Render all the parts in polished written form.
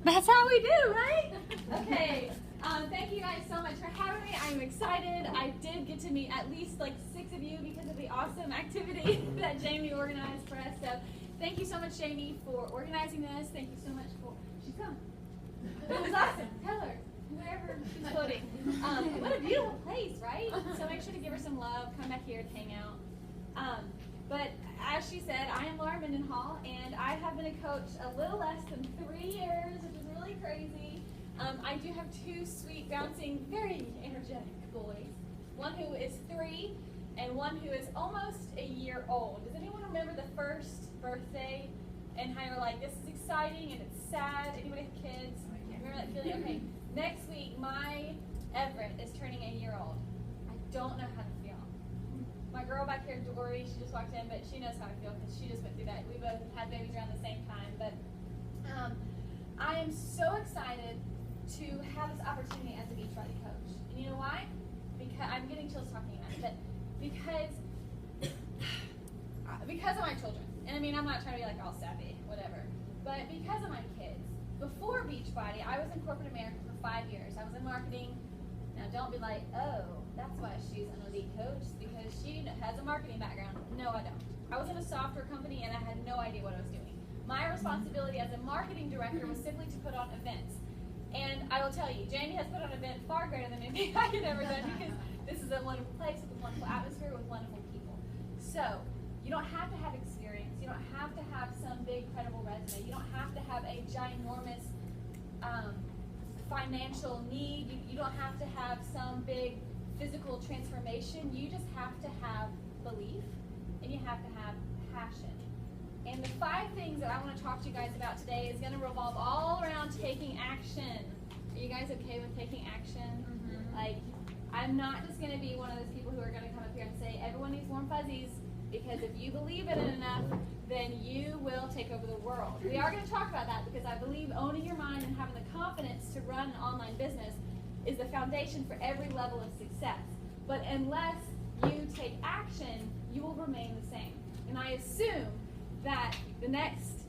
That's how we do, right? Okay. Thank you guys so much for having me. I'm excited. I did get to meet at least like 6 of you because of the awesome activity that Jamie organized for us. So thank you so much, Jamie, for organizing this. Thank you so much for... She's come. It was awesome. Tell her, wherever she's floating. What a beautiful place, right? So make sure to give her some love. Come back here to hang out. But as she said, I am Laura Mendenhall, and I have been a coach a little less than 3 years, which is really crazy. I do have 2 sweet, bouncing, very energetic boys. One who is 3 and one who is almost a year old. Does anyone remember the first birthday and how you're like, this is exciting and it's sad? Anybody have kids? Remember that feeling? Okay. Next week, my Everett is turning a year old. I don't know how to feel. My girl back here, Dory, she just walked in, but she knows how I feel because she just went through that. We both had babies around the same time. But I am so excited to have this opportunity as a Beachbody coach. And you know why? Because I'm getting chills talking about it, but because of my children. And I mean, I'm not trying to be like all savvy, whatever. But because of my kids. Before Beachbody, I was in corporate America for 5 years. I was in marketing. Now, don't be like, oh, that's why she's an elite coach, because she has a marketing background. No, I don't. I was in a software company, and I had no idea what I was doing. My responsibility as a marketing director was simply to put on events. And I will tell you, Jamie has put on an event far greater than anything I could ever done, because this is a wonderful place with a wonderful atmosphere with wonderful people. So, you don't have to have experience. You don't have to have some big, credible resume. You don't have to have a ginormous financial need. You don't have to have some big physical transformation. You just have to have belief, and you have to have passion. And the 5 things that I want to talk to you guys about today is going to revolve all around taking action. Are you guys okay with taking action? Mm-hmm. Like, I'm not just going to be one of those people who are going to come up here and say, everyone needs warm fuzzies, because if you believe in it enough, then you will take over the world. We are going to talk about that because I believe owning your mind and having the confidence to run an online business is the foundation for every level of success. But unless you take action, you will remain the same. And I assume that the last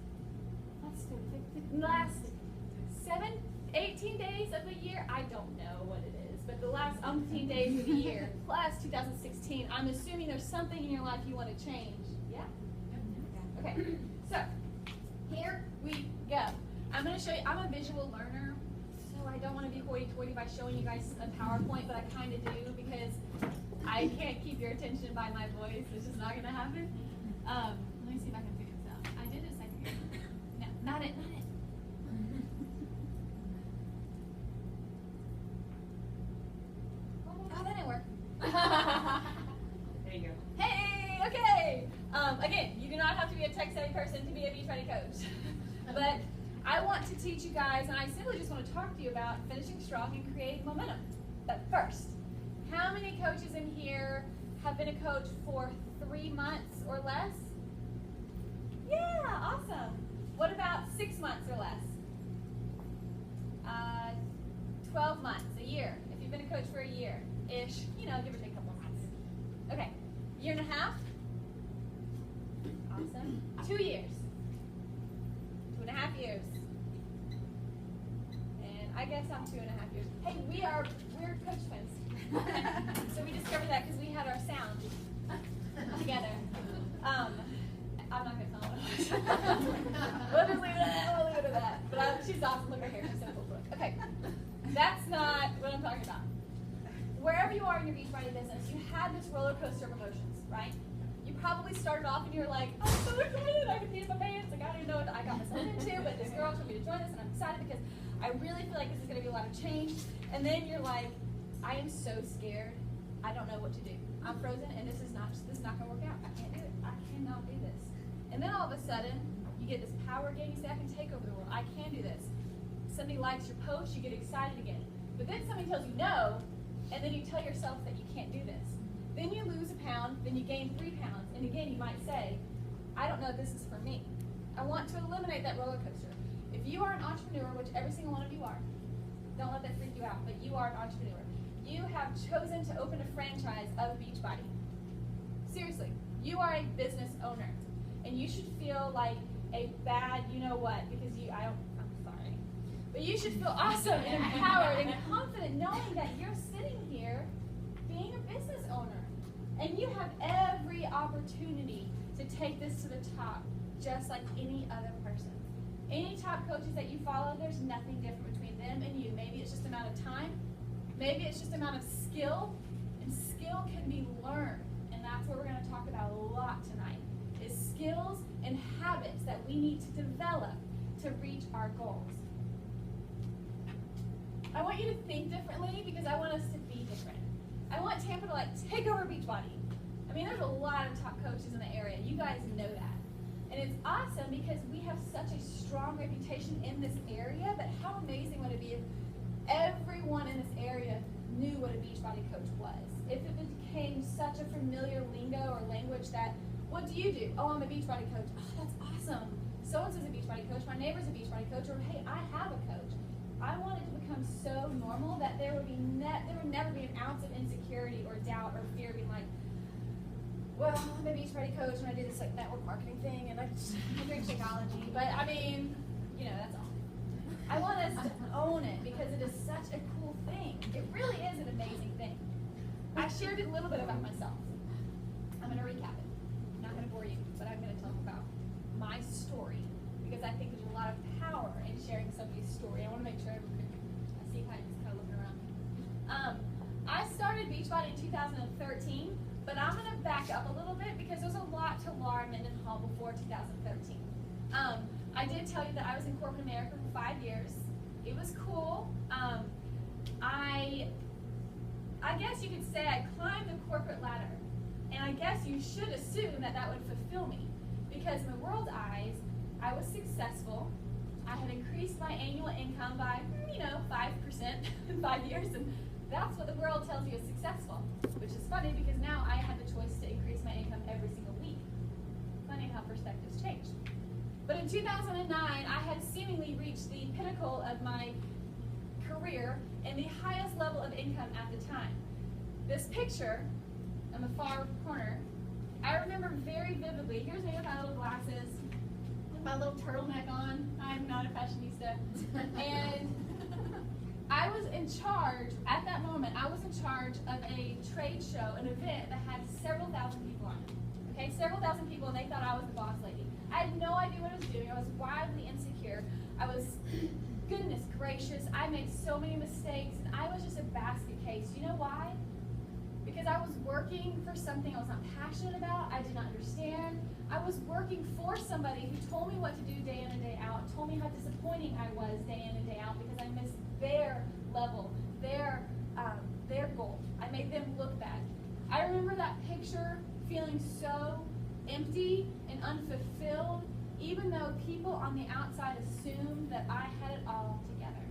18 days of the year, I don't know what it is, but the last umpteen days of the year, plus 2016, I'm assuming there's something in your life you want to change. Yeah? Okay, so here we go. I'm going to show you, I'm a visual learner, so I don't want to be hoity-toity by showing you guys a PowerPoint, but I kind of do because I can't keep your attention by my voice. It's just not going to happen. Let me see if I can figure this out. I did it a second ago. No, not it. Oh, that didn't work. There you go. Hey, okay. Again, you do not have to be a tech-savvy person to be a Beachbody coach. But I want to teach you guys, and I simply just want to talk to you about finishing strong and creating momentum. But first, how many coaches in here have been a coach for 3 months or less? Yeah, awesome. What about 6 months or less? 12 months, a year. If you've been a coach for a year-ish, give or take a couple of months. Okay, 1.5 years? Awesome. 2 years. 2.5 years. And I guess I'm 2.5 years. Hey, we're coach twins. So we discovered that because we had our sound together. I'm not going to tell them. We'll just leave it at that. But she's awesome. Look at her hair. She's so cool. Okay. That's not what I'm talking about. Wherever you are in your Beachbody business, you had this roller coaster of emotions, right? You probably started off and you're like, I'm so excited. I can pee in my pants. Like, I don't even know what I got myself into, but this girl told me to join this, and I'm excited because I really feel like this is going to be a lot of change. And then you're like, I am so scared. I don't know what to do. I'm frozen, and this is not going to work out. I can't do it. I cannot do this. And then all of a sudden, you get this power again. You say, I can take over the world. I can do this. Somebody likes your post, you get excited again. But then somebody tells you no, and then you tell yourself that you can't do this. Then you lose a pound, then you gain 3 pounds, and again you might say, I don't know if this is for me. I want to eliminate that roller coaster. If you are an entrepreneur, which every single one of you are, don't let that freak you out, but you are an entrepreneur. You have chosen to open a franchise of Beachbody. Seriously, you are a business owner, and you should feel like a bad you-know-what because I'm sorry. But you should feel awesome and empowered and confident knowing that you're sitting here being a business owner. And you have every opportunity to take this to the top, just like any other person. Any top coaches that you follow, there's nothing different between them and you. Maybe it's just amount of time. Maybe it's just amount of skill. And skill can be learned. And that's what we're going to talk about a lot tonight, is skills and habits that we need to develop to reach our goals. I want you to think differently because I want us to be different. I want Tampa to take over Beachbody. I mean, there's a lot of top coaches in the area. You guys know that. And it's awesome because we have such a strong reputation in this area, but how amazing would it be if everyone in this area knew what a Beachbody coach was? If it became such a familiar lingo or language that, what do you do? Oh, I'm a Beachbody coach. Oh, that's awesome. So-and-so's a Beachbody coach. My neighbor's a Beachbody coach. Or, hey, I have a coach. I want it to become so normal that there would never be an ounce of insecurity or doubt or fear being like, well, I'm a Beachbody coach and I do this network marketing thing and I drink Shakeology. But I mean, that's all. I want us to own it because it is such a cool thing. It really is an amazing thing. I shared a little bit about myself. I'm going to recap it. I'm not going to bore you, but I'm going to talk about my story because I think there's a lot of power in sharing somebody's story. I want to make sure everyone, I see kind of looking around. I started Beachbody in 2013, but I'm going to back up a little bit because there's a lot to learn in Hall before 2013. I did tell you that I was in corporate America for 5 years. It was cool. I guess you could say I climbed the corporate ladder, and I guess you should assume that that would fulfill me because in the world's eyes, I was successful. I had increased my annual income by, 5% in 5 years, and that's what the world tells you is successful, which is funny because now I had the choice to increase my income every single week. Funny how perspectives change. But in 2009, I had seemingly reached the pinnacle of my career and the highest level of income at the time. This picture in the far corner, I remember very vividly. Here's me with my little glasses, with my little turtleneck on. I'm not a fashionista. And I was in charge, at that moment, I was in charge of a trade show, an event that had several thousand people on it. Okay, several thousand people, and they thought I was the boss lady. I had no idea what I was doing. I was wildly insecure. I was, goodness gracious, I made so many mistakes, and I was just a basket case. You know why? Because I was working for something I was not passionate about, I did not understand. I was working for somebody who told me what to do day in and day out, told me how disappointing I was day in and day out because I missed their level, their goal. I made them look bad. I remember that picture feeling so empty and unfulfilled, even though people on the outside assumed that I had it all together.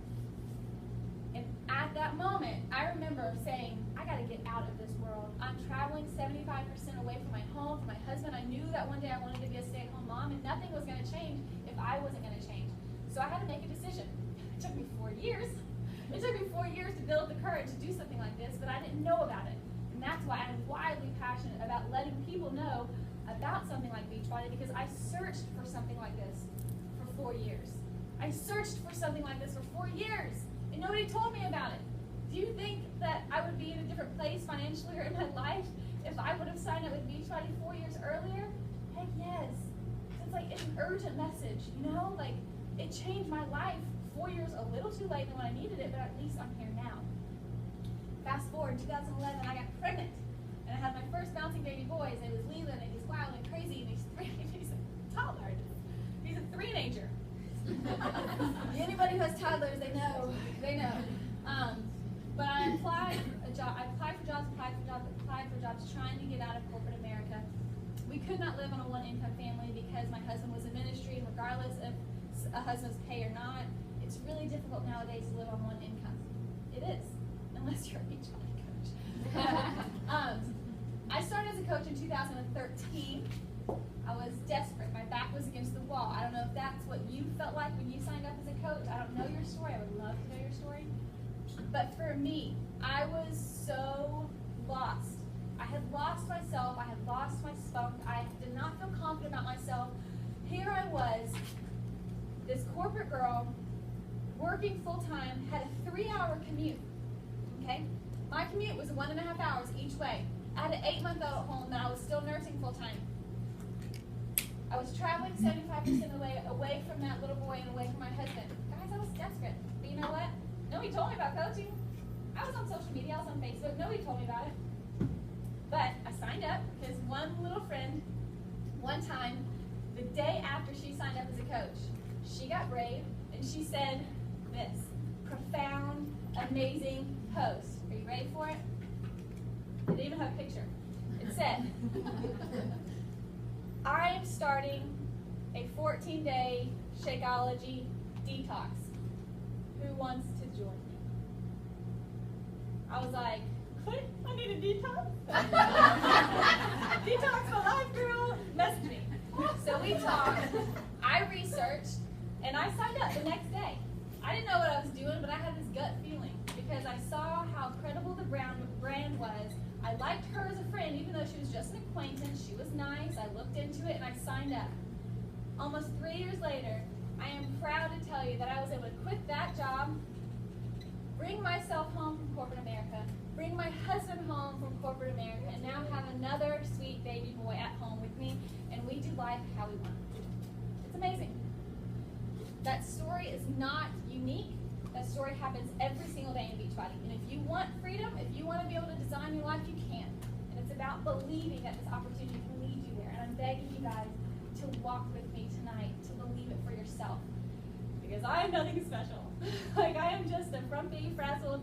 And at that moment, I remember saying, I got to get out of this world. I'm traveling 75% away from my home, from my husband. I knew that one day I wanted to be a stay-at-home mom, and nothing was going to change if I wasn't going to change. So I had to make a decision. It took me 4 years. It took me 4 years to build the courage to do something like this, but I didn't know about it. And that's why I'm wildly passionate about letting people know about something like Beachbody because I searched for something like this for 4 years. I searched for something like this for 4 years, and nobody told me about it. Do you think that I would be in a different place financially or in my life if I would have signed up with Beachbody 4 years earlier? Heck yes. It's an urgent message, it changed my life 4 years a little too late than when I needed it, but at least I'm here now. Fast forward, 2011, I got pregnant. And I had my first bouncing baby boy. His name was Leland, and he's wild and crazy, and he's a toddler. He's a three-nager. Anybody who has toddlers, they know. But I applied for jobs, trying to get out of corporate America. We could not live on a one-income family because my husband was in ministry, and regardless of a husband's pay or not, it's really difficult nowadays to live on one income. It is, unless you're a Beachbody coach. I started as a coach in 2013. I was desperate. My back was against the wall. I don't know if that's what you felt like when you signed up as a coach. I don't know your story. I would love to know your story. But for me, I was so lost. I had lost myself. I had lost my spunk. I did not feel confident about myself. Here I was, this corporate girl working full-time, had a 3-hour commute, okay? My commute was 1.5 hours each way. I had an 8-month-old at home that I was still nursing full-time. I was traveling 75% of the way away from that little boy and away from my husband. Guys, I was desperate. But you know what? Nobody told me about coaching. I was on social media. I was on Facebook. Nobody told me about it. But I signed up because one little friend, one time, the day after she signed up as a coach, she got brave and she said this profound, amazing post. Are you ready for it? It didn't even have a picture. It said, I am starting a 14-day Shakeology detox. Who wants to join me? I was like, what? I need a detox? Detox my life, girl. Message me. So we talked. I researched, and I signed up the next day. I didn't know what I was doing, but I had this gut feeling because I saw how credible the brand was. I liked her as a friend, even though she was just an acquaintance. She was nice. I looked into it, and I signed up. Almost 3 years later, I am proud to tell you that I was able to quit that job, bring myself home from corporate America, bring my husband home from corporate America, and now have another sweet baby boy at home with me, and we do life how we want. It's amazing. That story is not unique. That story happens every single day in Beachbody. And if you want freedom, if you want to be able to design your life, you can. And it's about believing that this opportunity can lead you there. And I'm begging you guys to walk with me tonight, to believe it for yourself. Because I am nothing special. Like, I am just a frumpy, frazzled,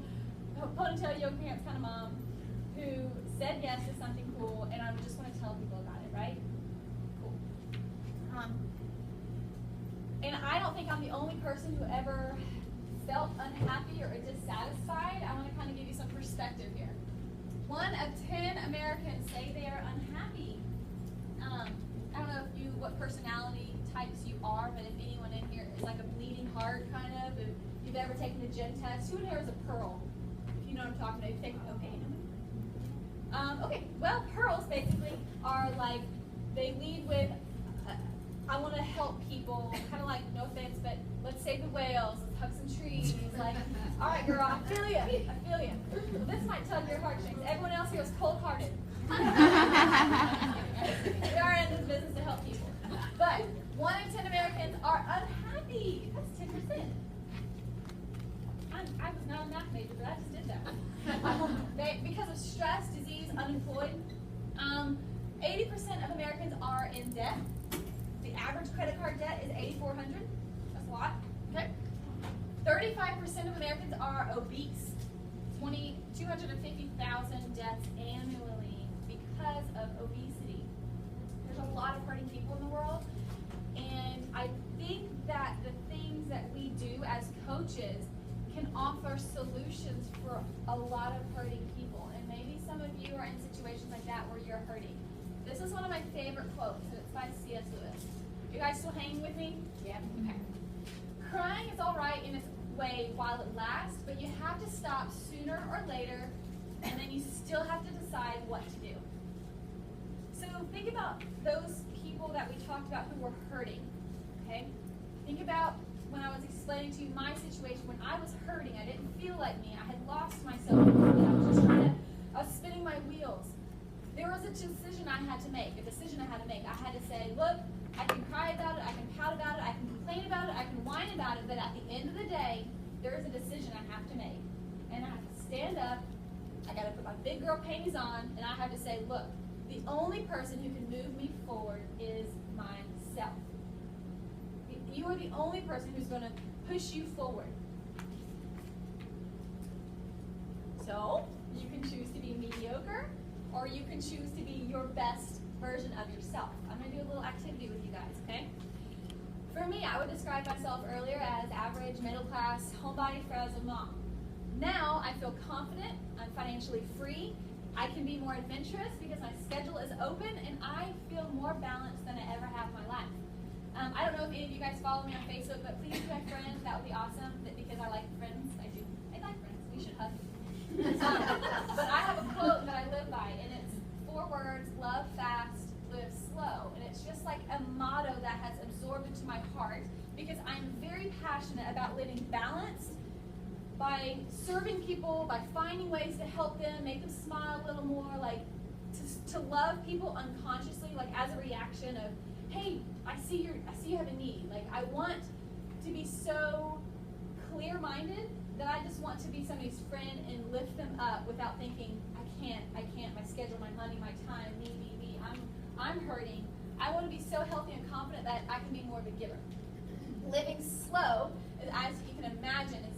ponytail yoga pants kind of mom who said yes to something cool, and I just want to tell people about it, right? Cool. And I don't think I'm the only person who ever felt unhappy or dissatisfied. I want to kind of give you some perspective here. 1 of 10 Americans say they are unhappy. I don't know what personality types you are, but if anyone in here is like a bleeding heart kind of, if you've ever taken the gym test, who in here is a pearl? If you know what I'm talking about, you've taken okay, well, pearls basically are like, they lead with, I want to help people, kind of like, no offense, but let's save the whales, let's hug some trees, like, all right, girl, I feel you, I feel you. Well, this might tug your heartstrings. Everyone else here is cold-hearted. We are in this business to help people. But 1 in 10 Americans are unhappy. That's 10%. I was not a math major, but I just did that. Because of stress, disease, unemployed, 80% of Americans are in debt. The average credit card debt is $8,400. That's a lot. Okay. 35% of Americans are obese. 250,000 deaths annually because of obesity. There's a lot of hurting people in the world, and I think that the things that we do as coaches can offer solutions for a lot of hurting people. And maybe some of you are in situations like that where you're hurting. This is one of my favorite quotes, and it's by C.S. Lewis. You guys still hanging with me? Yeah. Okay. Crying is all right in its way while it lasts, but you have to stop sooner or later, and then you still have to decide what to do. So think about those people that we talked about who were hurting, okay? Think about when I was explaining to you my situation, when I was hurting, I didn't feel like me, I had lost myself, I was just I was spinning my wheels. There was a decision I had to make, I had to say, look, I can cry about it, I can pout about it, I can complain about it, I can whine about it, but at the end of the day, there is a decision I have to make. And I have to stand up, I got to put my big girl panties on, and I have to say, look, the only person who can move me forward is myself. You are the only person who's going to push you forward. So, you can choose to be mediocre, or you can choose to be your best version of yourself. I'm going to do a little activity with you guys, okay? For me, I would describe myself earlier as average, middle class, homebody, frazzled mom. Now, I feel confident, I'm financially free, I can be more adventurous because my schedule is open, and I feel more balanced than I ever have in my life. I don't know if any of you guys follow me on Facebook, but please be my friends. That would be awesome, because I like friends. I do. I like friends. We should hug. But I have a quote that I live by, and it's 4 words: love fast, live slow. And it's just like a motto that has absorbed into my heart because I'm very passionate about living balanced by serving people, by finding ways to help them, make them smile a little more, like to love people unconsciously, like as a reaction of, hey, I see you have a need. Like I want to be so clear-minded that I just want to be somebody's friend and lift them up without thinking, I can't, my schedule, my money, my time, me, I'm hurting. I want to be so healthy and confident that I can be more of a giver. Living slow, as you can imagine, is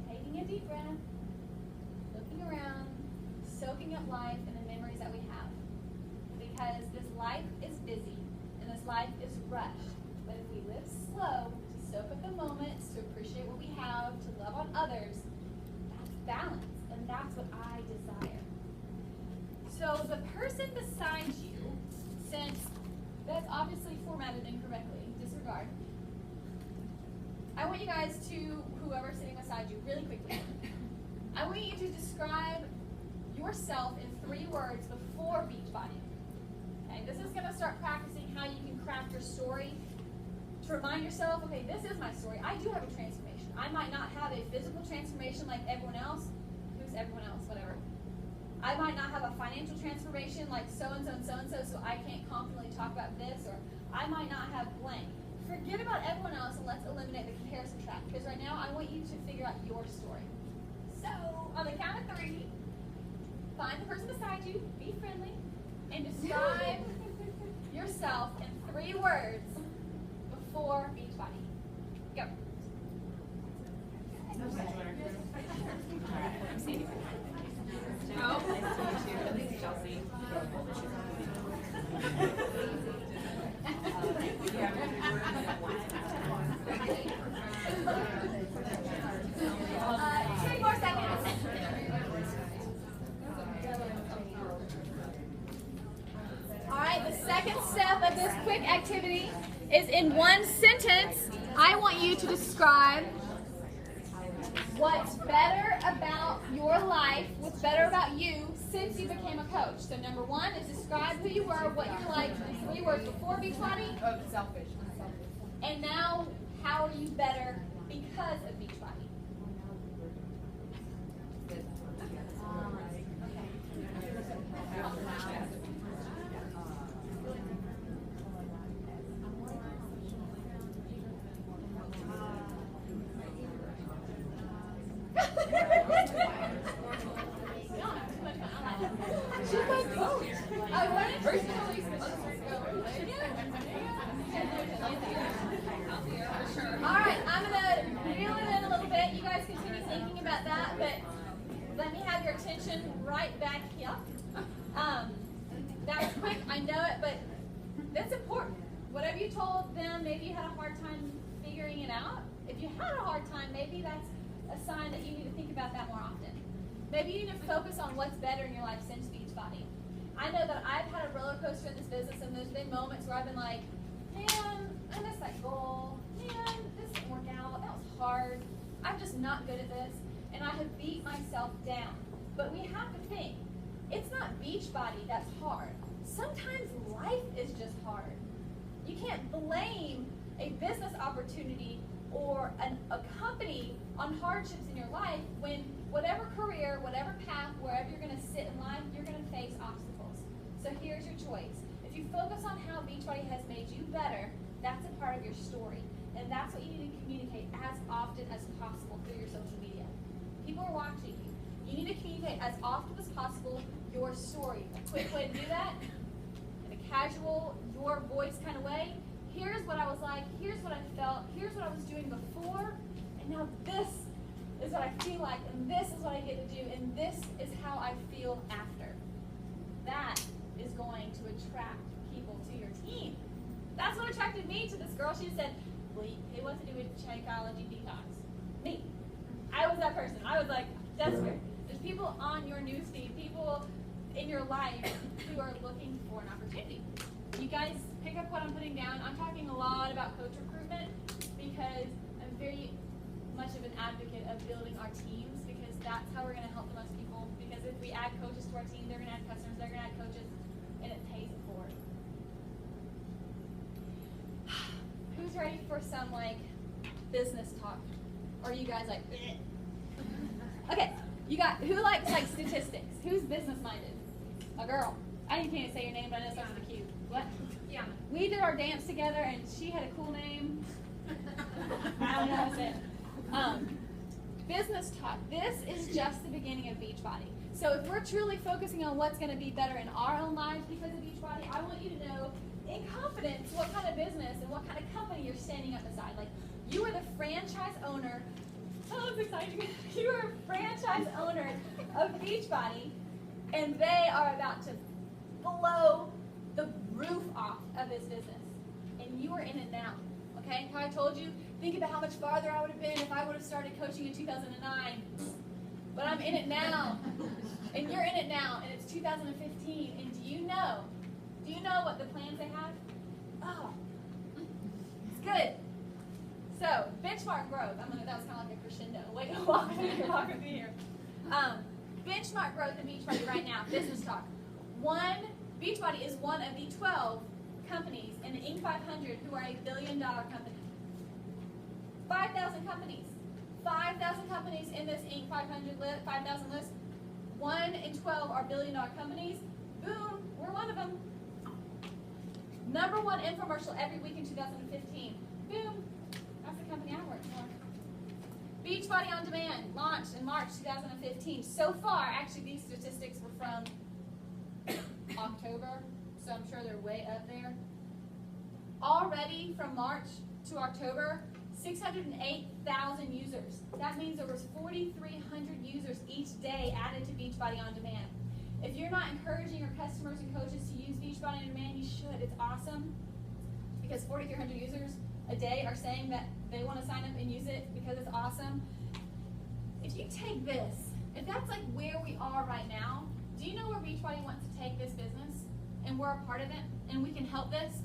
taking a deep breath, looking around, soaking up life and the memories that we have. Because this life is busy and this life is rushed. But if we live slow, to soak up the moments, to appreciate what we have, to love on others, that's balance. And that's what I desire. So the person beside you, since that's obviously formatted incorrectly, disregard. I want you guys to, whoever's sitting beside you, really quickly, I want you to describe yourself in 3 words before Beachbody. Okay, this is going to start practicing how you can craft your story to remind yourself, okay, this is my story. I do have a transformation. I might not have a physical transformation like everyone else. Who's everyone else? Whatever. I might not have a financial transformation like so-and-so and so-and-so, so I can't confidently talk about this, or I might not have blank. Forget about everyone else and let's eliminate the comparison trap, because right now I want you to figure out your story. So, on the count of 3, find the person beside you, be friendly, and describe yourself in 3 words before Beachbody. Go. I'm Sandy. Oh, nice to meet you. This is Chelsea. Three more seconds. All right, the second step of this quick activity is in 1 sentence, I want you to describe what's better about your life, what's better about you since you became a coach. So number 1 is describe who you were, what you're like in 3 words before Beachbody. Selfish. And now, how are you better because of Beachbody? She's my coach. I wanted personally. All right, I'm gonna reel it in a little bit. You guys continue thinking about that, but let me have your attention right back here. That was quick, I know it, but that's important. Whatever you told them, maybe you had a hard time figuring it out. If you had a hard time, maybe that's a sign that you need to think about that more often. Maybe you need to focus on what's better in your life since Beachbody. I know that I've had a roller coaster in this business, and there's been moments where I've been like, man, I missed that goal. Man, this didn't work out. That was hard. I'm just not good at this. And I have beat myself down. But we have to think, it's not Beachbody that's hard. Sometimes life is just hard. You can't blame a business opportunity or a company on hardships in your life when whatever career, whatever path, wherever you're going to sit in life, you're going to face obstacles. So here's your choice. If you focus on how Beachbody has made you better, that's a part of your story. And that's what you need to communicate as often as possible through your social media. People are watching you. You need to communicate as often as possible your story. A quick way to do that, in a casual, your voice kind of way. Here's what I was like, here's what I felt, here's what I was doing before, and now this is what I feel like, and this is what I get to do, and this is how I feel after. That is going to attract people to your team. That's what attracted me to this girl. She said, well, it wants to do with Shakeology Detox. Me. I was that person. I was like, desperate. There's people on your newsfeed, people in your life who are looking for an opportunity. You guys pick up what I'm putting down. I'm talking a lot about coach recruitment because I'm very much of an advocate of building our teams, because that's how we're going to help the most people. Because if we add coaches to our team, they're going to add customers, they're going to add coaches, and it pays it forward. Who who's ready for some like business talk? Or are you guys like, eh? Okay, you got, who likes like statistics? Who's business minded? A girl. I can't even say your name, but I know it starts with a Q. What? Yeah. We did our dance together, and she had a cool name. I don't know how to say it. Business talk. This is just the beginning of Beachbody. So if we're truly focusing on what's going to be better in our own lives because of Beachbody, I want you to know in confidence what kind of business and what kind of company you're standing up beside. Like, you are the franchise owner. Oh, it's exciting. You are a franchise owner of Beachbody, and they are about to blow the roof off of this business. And you are in it now. Okay? How I told you, think about how much farther I would have been if I would have started coaching in 2009. But I'm in it now. And you're in it now, and it's 2015. And do you know what the plans they have? Oh, it's good. So, benchmark growth. That was kind of like a crescendo. Wait, walk with me here. Benchmark growth in Beachbody right now. Business talk. Beachbody is one of the 12 companies in the Inc. 500 who are a billion-dollar company. 5,000 companies. 5,000 companies in this Inc. 5,000 list. 1 in 12 are billion-dollar companies. Boom, we're one of them. #1 infomercial every week in 2015. Boom, that's the company I work for. Beachbody On Demand launched in March 2015. So far, actually these statistics were from October, so I'm sure they're way up there. Already from March to October, 608,000 users. That means there was 4,300 users each day added to Beachbody On Demand. If you're not encouraging your customers and coaches to use Beachbody On Demand, you should. It's awesome because 4,300 users a day are saying that they want to sign up and use it because it's awesome. If you take this, if that's like where we are right now, do you know where Beachbody wants to take this business? And we're a part of it, and we can help this.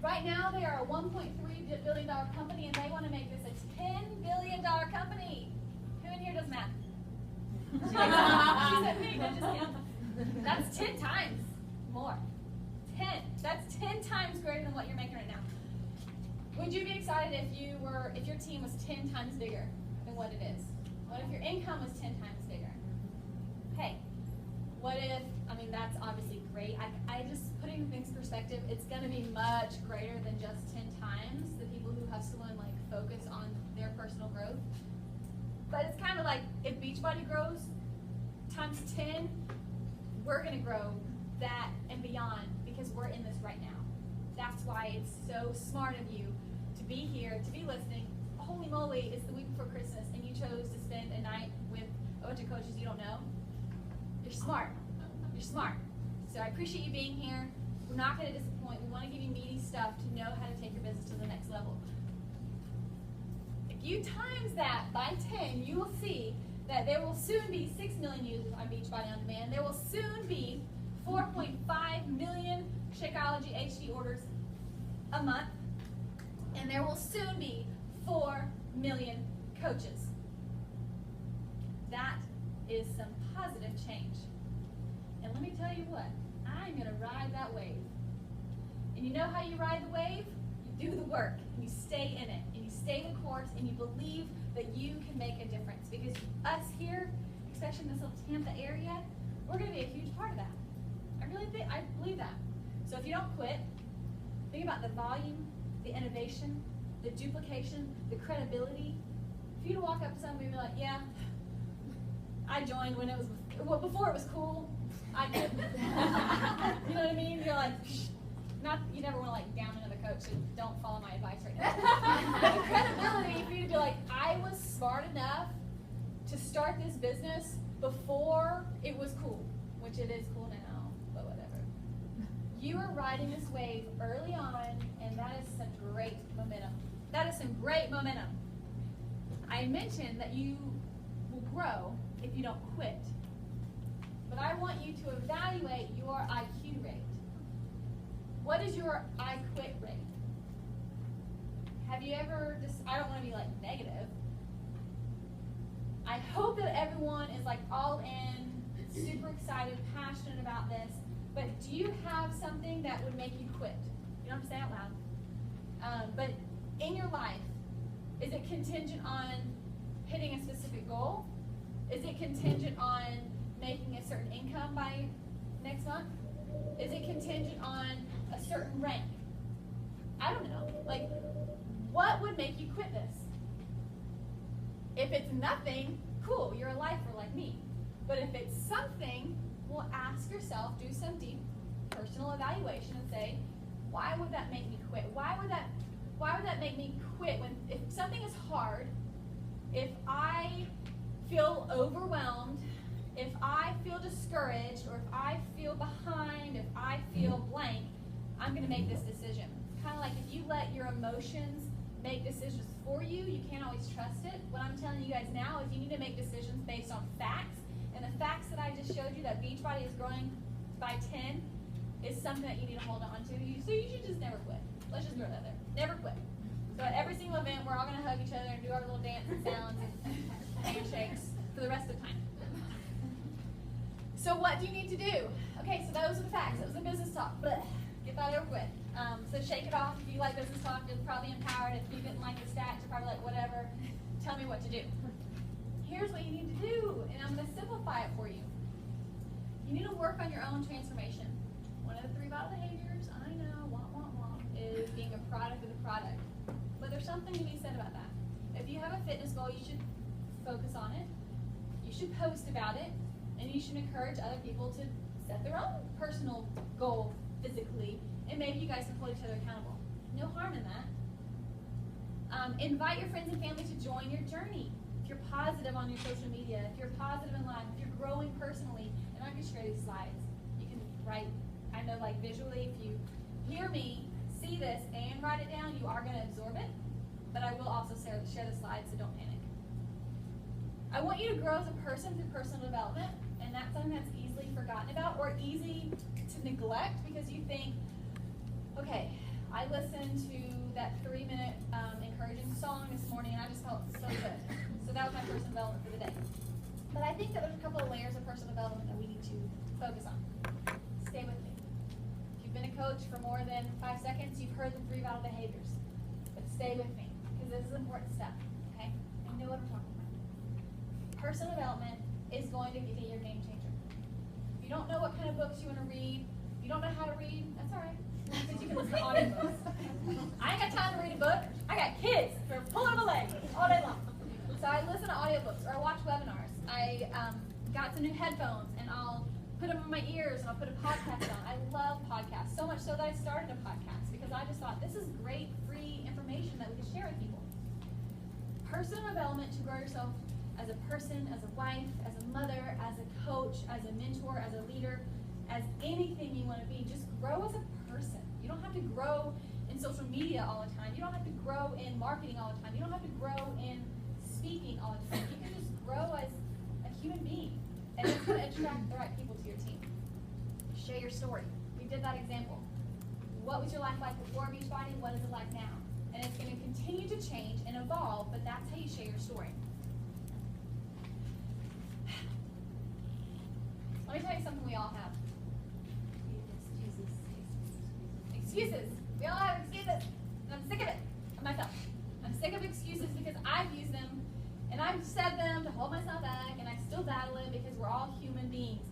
Right now, they are a $1.3 billion company, and they want to make this a $10 billion company. Who in here does math? She said me, no, just kidding. That's 10 times more. 10. That's 10 times greater than what you're making right now. Would you be excited if your team was 10 times bigger than what it is? What if your income was 10 times bigger? Hey, what if, that's obviously great. I just, putting things in perspective, it's going to be much greater than just 10 times the people who hustle and focus on their personal growth. But it's kind of like if Beachbody grows times 10, we're going to grow that and beyond because we're in this right now. That's why it's so smart of you to be here, to be listening. Holy moly, it's the week before Christmas and you chose to spend a night with a bunch of coaches you don't know. You're smart. You're smart. So I appreciate you being here. We're not going to disappoint. We want to give you meaty stuff to know how to take your business to the next level. If you times that by 10, you will see that there will soon be 6 million users on Beachbody On Demand. There will soon be 4.5 million Shakeology HD orders a month. And there will soon be 4 million coaches. That is some positive change. And let me tell you what, I'm going to ride that wave. And you know how you ride the wave? You do the work, and you stay in it, and you stay the course, and you believe that you can make a difference. Because us here, especially in this little Tampa area, we're going to be a huge part of that. I believe that. So if you don't quit, think about the volume, the innovation, the duplication, the credibility. For you to walk up to somebody and be like, yeah, I joined when it was, before it was cool. I did. You know what I mean? You're like, you never want to down another coach, so don't follow my advice right now. The credibility for you to be like, I was smart enough to start this business before it was cool, which it is cool now, but whatever. You are riding this wave early on, and that is some great momentum. That is some great momentum. I mentioned that you will grow if you don't quit. But I want you to evaluate your IQ rate. What is your I quit rate? Have you ever I don't want to be negative. I hope that everyone is all in, super excited, passionate about this. But do you have something that would make you quit? You don't have to say it out loud. But in your life, is it contingent on hitting a specific goal? Is it contingent on making a certain income by next month? Is it contingent on a certain rank? I don't know. Like, what would make you quit this? If it's nothing, cool, you're a lifer like me. But if it's something, well, ask yourself, do some deep personal evaluation and say, why would that make me quit? Why would that make me quit when, if something is hard, if I feel overwhelmed, if I feel discouraged, or if I feel behind, if I feel blank, I'm going to make this decision. It's kind of like if you let your emotions make decisions for you, you can't always trust it. What I'm telling you guys now is you need to make decisions based on facts. And the facts that I just showed you, that Beachbody is growing by 10, is something that you need to hold on to. So you should just never quit. Let's just throw that there. Never quit. So at every single event, we're all going to hug each other and do our little dance and sounds and handshakes for the rest of the time. So what do you need to do? Okay, so those are the facts. That was the business talk. But get that over with. So shake it off. If you like business talk, you're probably empowered. If you didn't like the stats, you're probably like, whatever. Tell me what to do. Here's what you need to do, and I'm going to simplify it for you. You need to work on your own transformation. One of the 3 vital behaviors, I know, is being a product of the product. But there's something to be said about that. If you have a fitness goal, you should focus on it. You should post about it. And you should encourage other people to set their own personal goal physically. And maybe you guys can hold each other accountable. No harm in that. Invite your friends and family to join your journey. If you're positive on your social media, if you're positive in life, if you're growing personally, and I can share these slides. You can write, I know like visually, if you hear me, see this, and write it down, you are going to absorb it. But I will also share the slides, so don't panic. I want you to grow as a person through personal development, and that's something that's easily forgotten about or easy to neglect because you think, okay, I listened to that 3-minute encouraging song this morning and I just felt so good. So that was my personal development for the day. But I think that there's a couple of layers of personal development that we need to focus on. Stay with me. If you've been a coach for more than 5 seconds, you've heard the 3 vital behaviors. But stay with me because this is important stuff, okay? I know what I'm talking about. Personal development is going to be your game changer. If you don't know what kind of books you want to read, if you don't know how to read, that's all right. Because you can listen to audiobooks. I ain't got time to read a book. I got kids that are pulling my leg all day long. So I listen to audiobooks or I watch webinars. I got some new headphones and I'll put them in my ears and I'll put a podcast on. I love podcasts, so much so that I started a podcast because I just thought this is great free information that we can share with people. Personal development to grow yourself as a person, as a wife, as a mother, as a coach, as a mentor, as a leader, as anything you want to be. Just grow as a person. You don't have to grow in social media all the time. You don't have to grow in marketing all the time. You don't have to grow in speaking all the time. You can just grow as a human being. And it's going to attract the right people to your team. Share your story. We did that example. What was your life like before Beachbody? What is it like now? And it's going to continue to change and evolve, but that's how you share your story. Let me tell you something we all have. Excuses. We all have excuses. And I'm sick of it. Of myself. I'm sick of excuses because I've used them and I've said them to hold myself back and I still battle it because we're all human beings.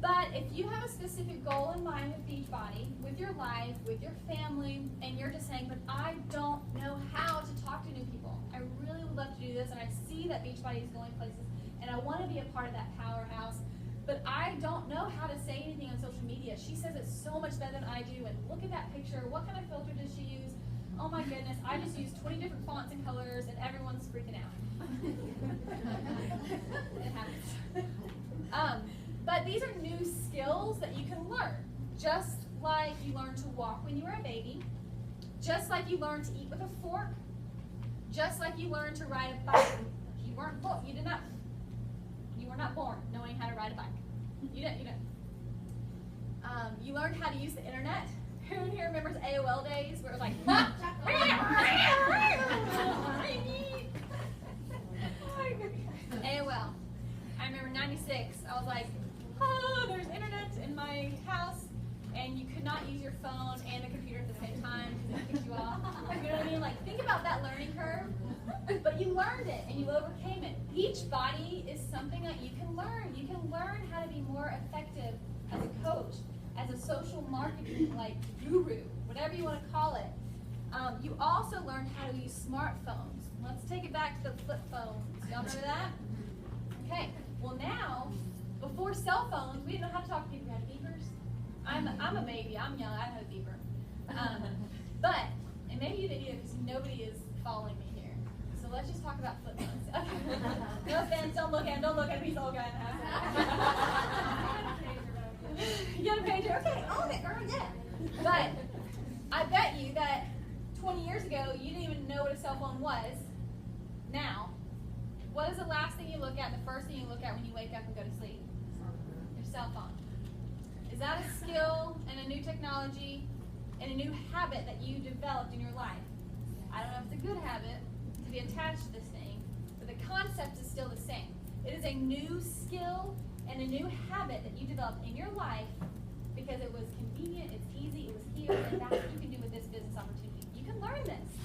But if you have a specific goal in mind with Beachbody, with your life, with your family, and you're just saying, but I don't know how to talk to new people. I really would love to do this and I see that Beachbody is going places and I want to be a part of that powerhouse. But I don't know how to say anything on social media. She says it so much better than I do. And look at that picture. What kind of filter does she use? Oh my goodness. I just use 20 different fonts and colors and everyone's freaking out. It happens. But these are new skills that you can learn. Just like you learned to walk when you were a baby. Just like you learned to eat with a fork. Just like you learned to ride a bike. You weren't born. You were not born knowing how to ride a bike. You didn't. You learned how to use the internet. Who in here remembers AOL days where it was like, AOL. I remember 96. I was like, oh, there's internet in my house, and you could not use your phone and the computer at the same time because it kicked you off. You know what I mean? Like, think about that learning curve. But you learned it and you overcame it. Beachbody is something that you can learn. You can learn how to be more effective as a coach, as a social marketing guru, whatever you want to call it. You also learned how to use smartphones. Let's take it back to the flip phones. Y'all remember that? Okay. Well, now, before cell phones, we didn't know how to talk to people. We had beepers. I'm a baby. I'm young. I have a beeper. And maybe you didn't either because nobody is following me here. So let's just talk about flip phones. Okay. No offense. Don't look at him. Don't look at me. He's the old guy in the house. You got a pager? Okay. Own it, girl. Yeah. But I bet you that 20 years ago, you didn't even know what a cell phone was. Now, what is the last thing you look at, the first thing you look at when you wake up and go to sleep? Your cell phone. Is that a skill and a new technology and a new habit that you developed in your life? I don't know if it's a good habit to be attached to this thing, but the concept is still the same. It is a new skill and a new habit that you developed in your life because it was convenient, it's easy, it was here, and that's what you can do with this business opportunity. You can learn this.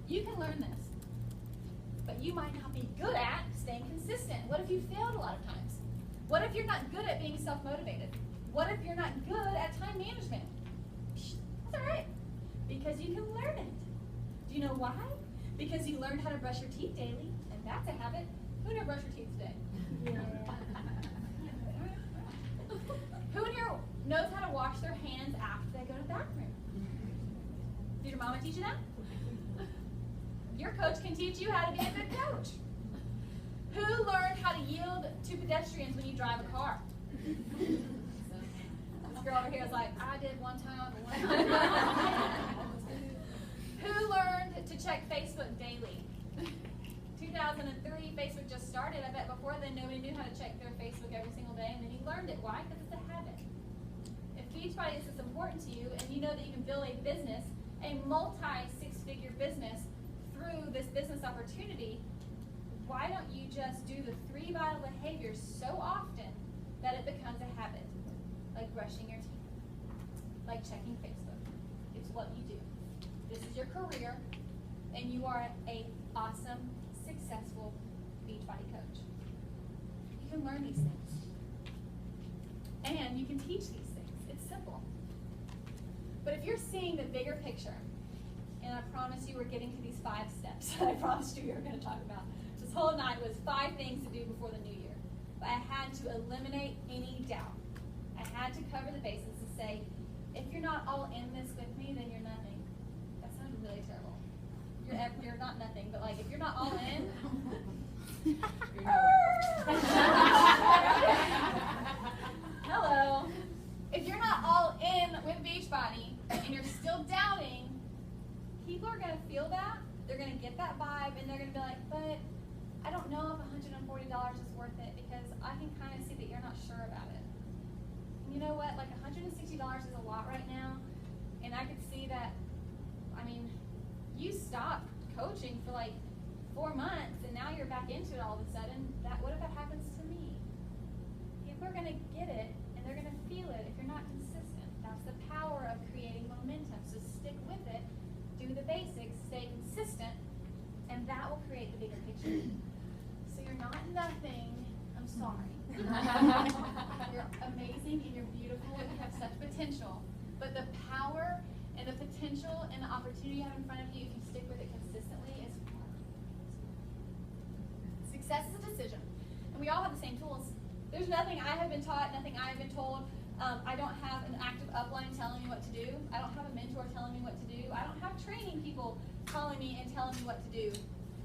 You can learn this. But you might not be good at staying consistent. What if you failed a lot of times? What if you're not good at being self-motivated? What if you're not good at time management? That's all right, because you can learn it. Do you know why? Because you learned how to brush your teeth daily, and that's a habit. Who never brushed your teeth today? Yeah. Who in here knows how to wash their hands after they go to the bathroom? Did your mama teach you that? Your coach can teach you how to be a good coach. Who learned how to yield to pedestrians when you drive a car? This girl over here is like, I did one time. Who learned to check Facebook daily? 2003, Facebook just started. I bet before then nobody knew how to check their Facebook every single day, and then you learned it. Why? Because it's a habit. If Beachbody is this important to you, and you know that you can build a business, a multi-six-figure business, through this business opportunity, why don't you just do the 3 vital behaviors so often that it becomes a habit? Like brushing your teeth, like checking Facebook. It's what you do. This is your career, and you are an awesome, successful Beachbody coach. You can learn these things, and you can teach these things. It's simple. But if you're seeing the bigger picture, and I promise you we're getting to these 5 steps that I promised you we were going to talk about. This whole night was 5 things to do before the new year. But I had to eliminate any doubt. I had to cover the bases to say, if you're not all in this with me, then you're nothing. That sounded really terrible. You're not nothing, but like if you're not all in, you're nowhere. Hello. If you're not all in with Beachbody and you're still doubting, people are going to feel that, they're going to get that vibe, and they're going to be like, but I don't know if $140 is worth it because I can kind of see that you're not sure about it. And you know what, like $160 is a lot right now, and I could see that, I mean, you stopped coaching for like 4 months, and now you're back into it all of a sudden. What if that happens to me? People are going to get it, and they're going to feel it if you're not consistent. That's the power of creating momentum, so stick with it. Do the basics, stay consistent, and that will create the bigger picture. So you're not nothing. I'm sorry. You're amazing and you're beautiful and you have such potential. But the power and the potential and the opportunity you have in front of you, if you stick with it consistently, is far. Success is a decision. And we all have the same tools. There's nothing I have been taught, nothing I have been told. I don't have an active upline telling me what to do. I don't have a mentor telling me what to do. I don't have training people calling me and telling me what to do.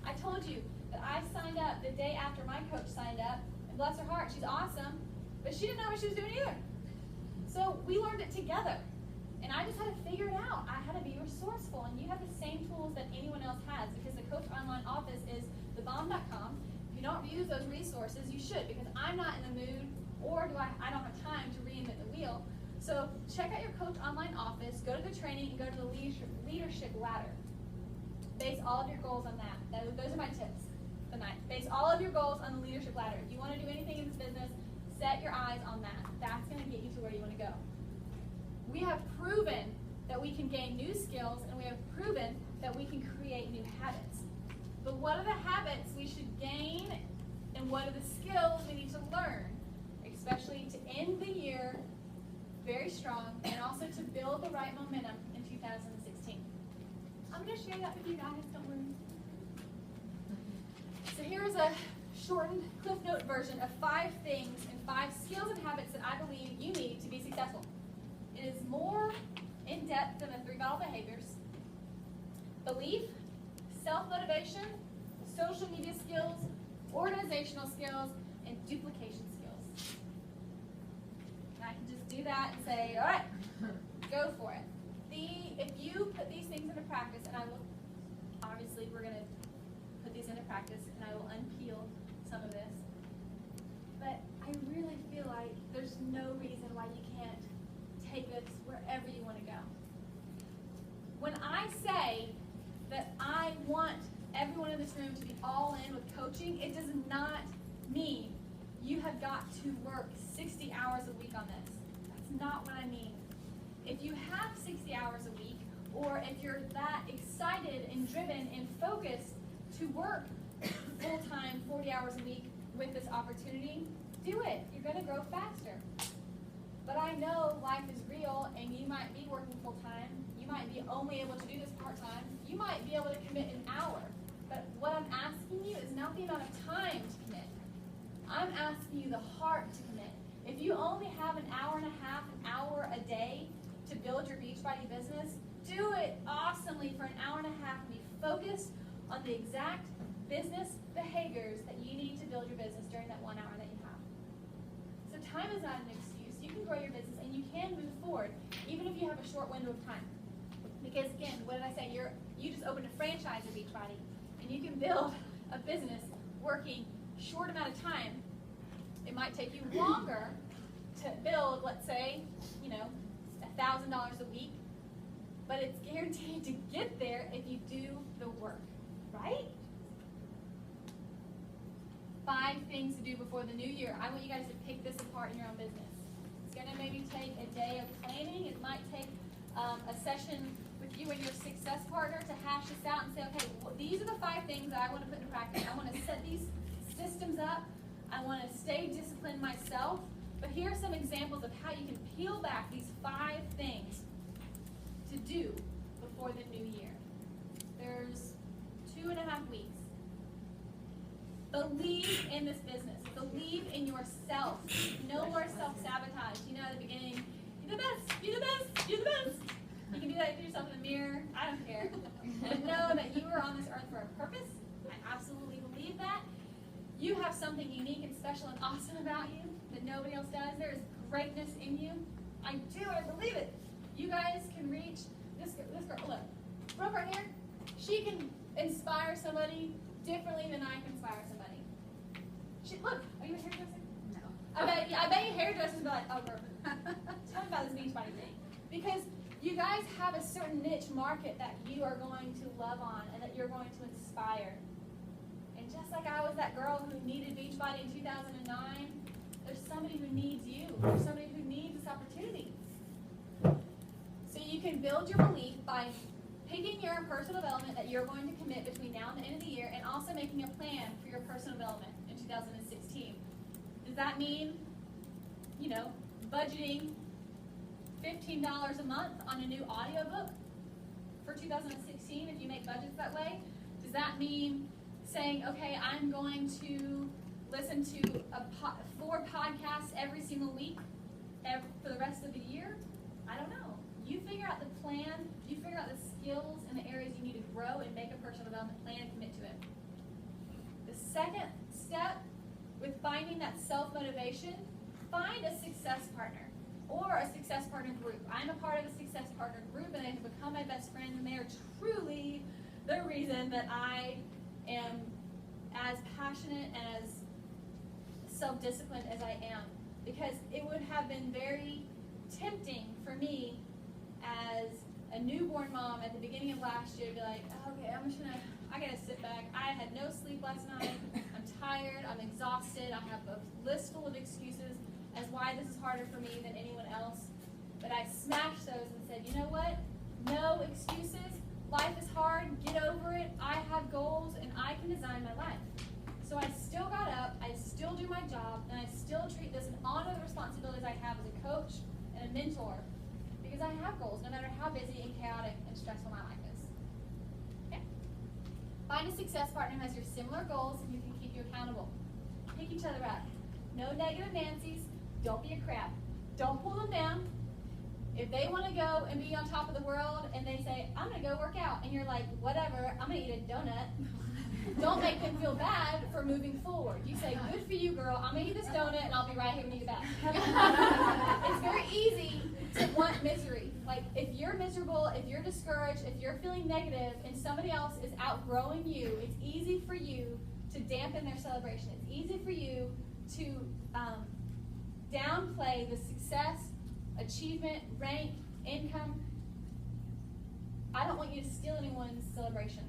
I told you that I signed up the day after my coach signed up, and bless her heart, she's awesome, but she didn't know what she was doing either. So we learned it together, and I just had to figure it out. I had to be resourceful, and you have the same tools that anyone else has because the Coach Online office is thebomb.com. If you don't use those resources, you should, because I'm not in the mood, or I don't have time to reinvent the wheel. So check out your Coach Online office, go to the training, and go to the leadership ladder. Base all of your goals on that. Those are my tips tonight. Base all of your goals on the leadership ladder. If you want to do anything in this business, set your eyes on that. That's going to get you to where you want to go. We have proven that we can gain new skills, and we have proven that we can create new habits. But what are the habits we should gain, and what are the skills we need to learn, especially to end the year very strong, and also to build the right momentum in 2016? I'm going to share that with you guys, don't worry. So here's a shortened Cliff Note version of 5 things and 5 skills and habits that I believe you need to be successful. It is more in depth than the 3 vital behaviors. Belief, self-motivation, social media skills, organizational skills, and duplication skills. And I can just do that and say, all right, go for it. If you put these things into practice, and I will, obviously we're going to put these into practice, and I will unpeel some of this. But I really feel like there's no reason why you can't take this wherever you want to go. When I say that I want everyone in this room to be all in with coaching, it does not mean you have got to work 60 hours a week on this. That's not what I mean. If you have 60 hours a week, or if you're that excited and driven and focused to work full-time 40 hours a week with this opportunity, do it. You're going to grow faster. But I know life is real, and you might be working full-time. You might be only able to do this part-time. You might be able to commit an hour. But what I'm asking you is not the amount of time to commit. I'm asking you the heart to commit. If you only have an hour and a half, an hour a day to build your Beachbody business, do it awesomely for an hour and a half and be focused on the exact business behaviors that you need to build your business during that 1 hour that you have. So time is not an excuse. You can grow your business and you can move forward even if you have a short window of time. Because again, what did I say? You just opened a franchise of Beachbody, and you can build a business working a short amount of time. It might take you longer to build, let's say, $1,000 a week, but it's guaranteed to get there if you do the work, right? 5 things to do before the new year. I want you guys to pick this apart in your own business. It's going to maybe take a day of planning. It might take a session with you and your success partner to hash this out and say, okay, well, these are the 5 things that I want to put into practice. I want to set these systems up. I want to stay disciplined myself. But here are some examples of how you can peel back these 5 things to do before the new year. There's 2.5 weeks. Believe in this business. Believe in yourself. No more self-sabotage. At the beginning, you're the best, you're the best, you're the best. You can do that to yourself in the mirror. I don't care. And know that you are on this earth for a purpose. I absolutely believe that. You have something unique and special and awesome about you that nobody else does. There is greatness in you. I do. I believe it. You guys can reach this girl. Look, Brooke right here. She can inspire somebody differently than I can inspire somebody. Look, are you a hairdresser? No. I bet you hairdressers will be like, oh, girl, tell me about this Beachbody thing. Because you guys have a certain niche market that you are going to love on and that you're going to inspire. And just like I was that girl who needed Beachbody in 2009, there's somebody who needs you. There's somebody who needs this opportunity. So you can build your belief by picking your personal development that you're going to commit between now and the end of the year, and also making a plan for your personal development in 2016. Does that mean, budgeting $15 a month on a new audiobook for 2016 if you make budgets that way? Does that mean saying, okay, I'm going to listen to 4 podcasts every single week for the rest of the year? I don't know. You figure out the plan, you figure out the skills and the areas you need to grow and make a personal development plan and commit to it. The second step with finding that self-motivation, find a success partner or a success partner group. I'm a part of a success partner group, and they have become my best friends, and they are truly the reason that I am as passionate and as self-disciplined as I am. Because it would have been very tempting for me as a newborn mom at the beginning of last year to be like, oh, okay, I gotta sit back. I had no sleep last night. I'm tired. I'm exhausted. I have a list full of excuses as why this is harder for me than anyone else. But I smashed those and said, you know what? No excuses. Life is hard. Get over it. I have goals, and I can design my life. So I still got up, I still do my job, and I still treat this and honor the responsibilities I have as a coach and a mentor, because I have goals, no matter how busy and chaotic and stressful my life is. Okay? Find a success partner who has your similar goals and who can keep you accountable. Pick each other up. No negative Nancy's. Don't be a crab. Don't pull them down. If they want to go and be on top of the world and they say, I'm going to go work out, and you're like, whatever, I'm going to eat a donut. Don't make them feel bad for moving forward. You say, good for you, girl. I'm going to eat this donut, and I'll be right here when you get back. It's very easy to want misery. Like, if you're miserable, if you're discouraged, if you're feeling negative, and somebody else is outgrowing you, it's easy for you to dampen their celebration. It's easy for you to downplay the success, achievement, rank, income. I don't want you to steal anyone's celebration.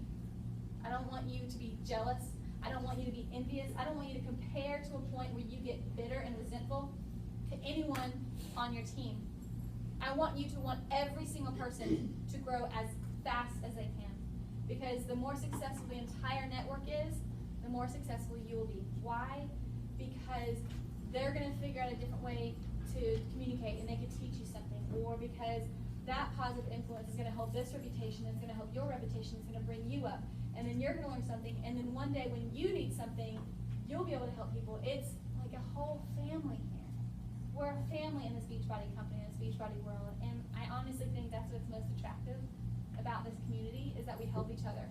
I don't want you to be jealous. I don't want you to be envious. I don't want you to compare to a point where you get bitter and resentful to anyone on your team. I want you to want every single person to grow as fast as they can. Because the more successful the entire network is, the more successful you will be. Why? Because they're going to figure out a different way to communicate, and they can teach you something. Or because that positive influence is going to help this reputation, it's going to help your reputation, it's going to bring you up. And then you're going to learn something, and then one day when you need something, you'll be able to help people. It's like a whole family here. We're a family in this Beachbody company, in this Beachbody world, and I honestly think that's what's most attractive about this community, is that we help each other.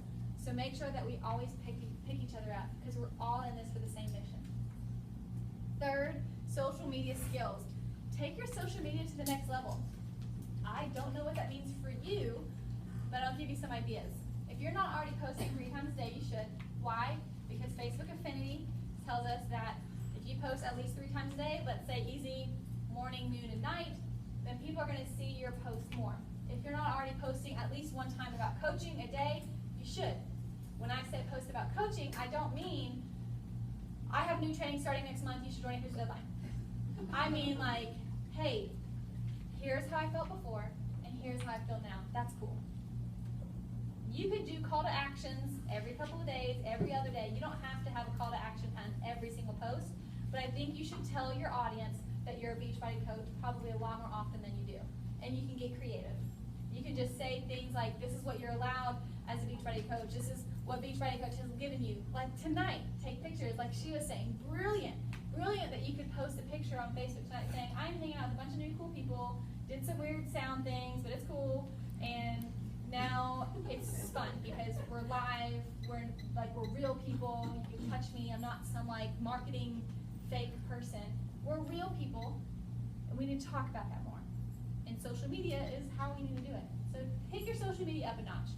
So make sure that we always pick each other up, because we're all in this for the same mission. Third, social media skills. Take your social media to the next level. I don't know what that means for you, but I'll give you some ideas. If you're not already posting 3 times a day, you should. Why? Because Facebook Affinity tells us that if you post at least 3 times a day, let's say easy morning, noon, and night, then people are going to see your post more. If you're not already posting at least 1 time about coaching a day, you should. When I say post about coaching, I don't mean I have new training starting next month, you should join it, here's the deadline. I mean like, hey, here's how I felt before, and here's how I feel now. That's cool. You could do call to actions every couple of days, every other day. You don't have to have a call to action on every single post, but I think you should tell your audience that you're a Beachbody coach probably a lot more often than you do. And you can get creative. You can just say things like, this is what you're allowed as a Beachbody coach. This is what Beachbody coach has given you. Like tonight, take pictures, like she was saying. Brilliant. Brilliant that you could post a picture on Facebook tonight saying, I'm hanging out with a bunch of new cool people, did some weird sound things, but it's cool, and now it's fun because we're live, we're real people, you can touch me, I'm not some like marketing fake person. We're real people, and we need to talk about that more. And social media is how we need to do it. So take your social media up a notch.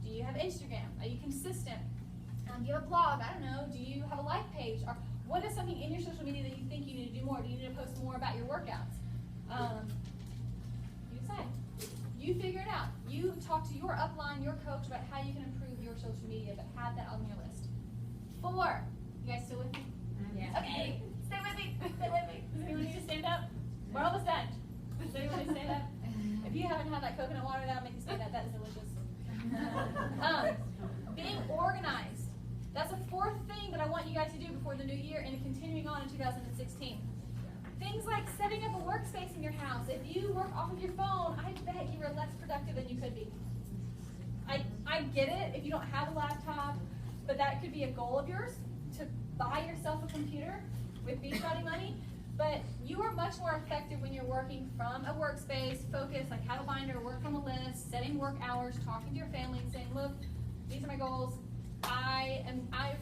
Do you have Instagram? Are you consistent? Do you have a blog? I don't know. Do you have a life page? Or what is something in your social media that you think you need to do more? Do you need to post more about your workouts? You decide. You figure it out. You talk to your upline, your coach, about how you can improve your social media, but have that on your list. 4. You guys still with me? Yeah. Okay. Stay with me. Stay with me. Does anyone need to stand up? We're almost done. Does anyone need to stand up? If you haven't had that coconut water, that'll make you stand up. That is delicious. Being organized. That's a 4th thing that I want you guys to do before the new year and continuing on in 2016. Things like setting up a workspace in your house. If you work off of your phone, I bet you are less productive than you could be. I get it if you don't have a laptop, but that could be a goal of yours, to buy yourself a computer with Beachbody money. But you are much more effective when you're working from a workspace, focused, like have a binder, work from a list, setting work hours, talking to your family and saying, look, these are my goals. I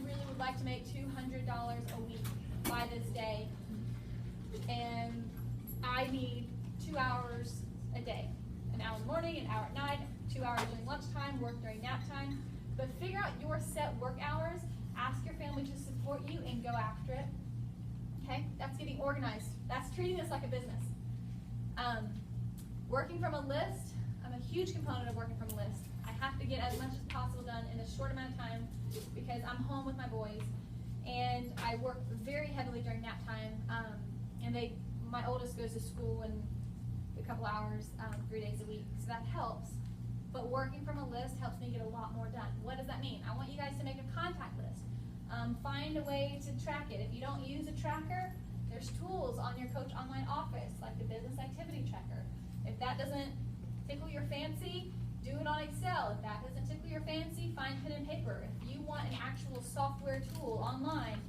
really would like to make $200 a week by this day, and I need 2 hours a day. An hour in the morning, an hour at night, 2 hours during lunchtime, work during nap time. But figure out your set work hours, ask your family to support you, and go after it. Okay, that's getting organized. That's treating this like a business. Working from a list, I'm a huge component of working from a list. I have to get as much as possible done in a short amount of time because I'm home with my boys, and I work very heavily during nap time. And my oldest goes to school, and a couple hours, 3 days a week, so that helps. But working from a list helps me get a lot more done. What does that mean? I want you guys to make a contact list. Find a way to track it. If you don't use a tracker, there's tools on your Coach Online office, like the business activity tracker. If that doesn't tickle your fancy, do it on Excel. If that doesn't tickle your fancy, find pen and paper. If you want an actual software tool online